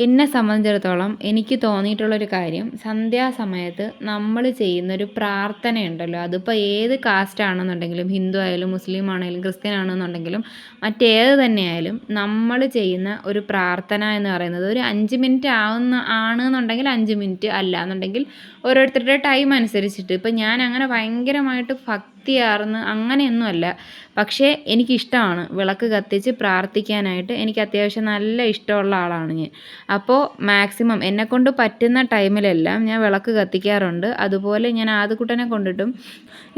എന്നെ സംബന്ധിച്ചിടത്തോളം എനിക്ക് തോന്നിയിട്ടുള്ളൊരു കാര്യം, സന്ധ്യാസമയത്ത് നമ്മൾ ചെയ്യുന്നൊരു പ്രാർത്ഥനയുണ്ടല്ലോ, അതിപ്പോൾ ഏത് കാസ്റ്റ് ആണെന്നുണ്ടെങ്കിലും, ഹിന്ദു ആയാലും മുസ്ലിം ആണെങ്കിലും ക്രിസ്ത്യൻ ആണെന്നുണ്ടെങ്കിലും മറ്റേത് തന്നെയായാലും നമ്മൾ ചെയ്യുന്ന ഒരു പ്രാർത്ഥന എന്ന് പറയുന്നത് ഒരു 5 മിനിറ്റ് ആണെന്നുണ്ടെങ്കിൽ 5 മിനിറ്റ്, അല്ല എന്നുണ്ടെങ്കിൽ ഓരോരുത്തരുടെ ടൈം അനുസരിച്ചിട്ട്. ഇപ്പം ഞാൻ അങ്ങനെ ഭയങ്കരമായിട്ട് ഭക്തിയാർന്ന് അങ്ങനെയൊന്നുമല്ല, പക്ഷേ എനിക്കിഷ്ടമാണ് വിളക്ക് കത്തിച്ച് പ്രാർത്ഥിക്കാനായിട്ട്. എനിക്ക് അത്യാവശ്യം നല്ല ഇഷ്ടമുള്ള ആളാണ് ഞാൻ. അപ്പോൾ മാക്സിമം എന്നെക്കൊണ്ട് പറ്റുന്ന ടൈമിലെല്ലാം ഞാൻ വിളക്ക് കത്തിക്കാറുണ്ട്. അതുപോലെ ഞാൻ ആദ്യക്കുട്ടനെ കൊണ്ടിട്ടും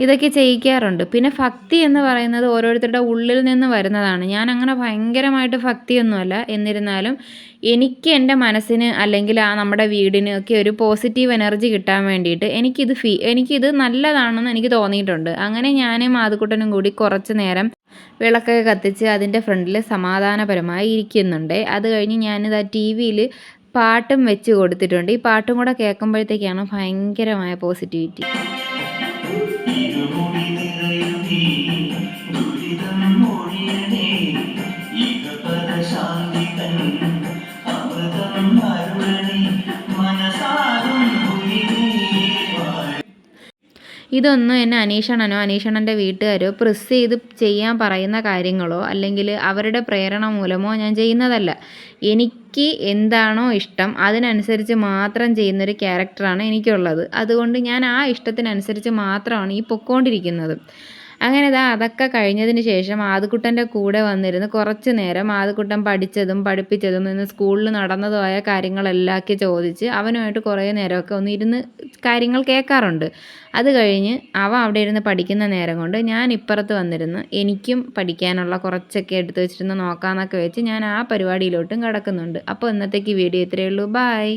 ഇതൊക്കെ ചെയ്യിക്കാറുണ്ട്. പിന്നെ ഭക്തി എന്ന് പറയുന്നത് ഓരോരുത്തരുടെ ഉള്ളിൽ നിന്ന് വരുന്നതാണ്. ഞാൻ അങ്ങനെ ഭയങ്കരമായിട്ട് ഭക്തിയൊന്നുമല്ല, എന്നിരുന്നാലും എനിക്ക് എൻ്റെ മനസ്സിന് അല്ലെങ്കിൽ നമ്മുടെ വീടിന് ഒക്കെ ഒരു പോസിറ്റീവ് എനർജി കിട്ടാൻ വേണ്ടിയിട്ട് എനിക്കിത് നല്ലതാണെന്ന് എനിക്ക് തോന്നിയിട്ടുണ്ട്. അങ്ങനെ ഞാനും ആദ്യക്കുട്ടനും കൂടി കുറച്ച് നേരം വിളക്കൊക്കെ കത്തിച്ച് അതിൻ്റെ ഫ്രണ്ടിൽ സമാധാനപരമായി ഇരിക്കുന്നുണ്ട്. അത് കഴിഞ്ഞ് ഞാനിത് ടി വിയിൽ പാട്ടും വെച്ച് കൊടുത്തിട്ടുണ്ട്. ഈ പാട്ടും കൂടെ കേൾക്കുമ്പോഴത്തേക്കാണ് ഭയങ്കരമായ പോസിറ്റിവിറ്റി. ഇതൊന്നും എന്നെ അനീഷണനോ അനീഷണൻ്റെ വീട്ടുകാരോ പ്രസ് ചെയ്ത് ചെയ്യാൻ പറയുന്ന കാര്യങ്ങളോ അല്ലെങ്കിൽ അവരുടെ പ്രേരണ മൂലമോ ഞാൻ ചെയ്യുന്നതല്ല. എനിക്ക് എന്താണോ ഇഷ്ടം അതിനനുസരിച്ച് മാത്രം ചെയ്യുന്നൊരു ക്യാരക്ടറാണ് എനിക്കുള്ളത്. അതുകൊണ്ട് ഞാൻ ആ ഇഷ്ടത്തിനനുസരിച്ച് മാത്രമാണ് ഈ പൊയ്ക്കൊണ്ടിരിക്കുന്നത്. അങ്ങനെ അതൊക്കെ കഴിഞ്ഞതിന് ശേഷം ആദ്യക്കുട്ടൻ്റെ കൂടെ വന്നിരുന്ന് കുറച്ച് നേരം ആദ്യക്കുട്ടൻ പഠിച്ചതും പഠിപ്പിച്ചതും ഇന്ന് സ്കൂളിൽ നടന്നതുമായ കാര്യങ്ങളെല്ലാം ചോദിച്ച് അവനുമായിട്ട് കുറേ നേരമൊക്കെ ഒന്ന് ഇരുന്ന് കാര്യങ്ങൾ കേൾക്കാറുണ്ട്. അത് കഴിഞ്ഞ് അവൻ അവിടെ ഇരുന്ന് പഠിക്കുന്ന നേരം കൊണ്ട് ഞാൻ ഇപ്പുറത്ത് വന്നിരുന്ന് എനിക്കും പഠിക്കാനുള്ള കുറച്ചൊക്കെ എടുത്ത് വെച്ചിരുന്ന് നോക്കാമെന്നൊക്കെ വെച്ച് ഞാൻ ആ പരിപാടിയിലോട്ടും കിടക്കുന്നുണ്ട്. അപ്പോൾ ഇന്നത്തേക്ക് വീഡിയോ ഇത്രയേ ഉള്ളൂ. ബായ്.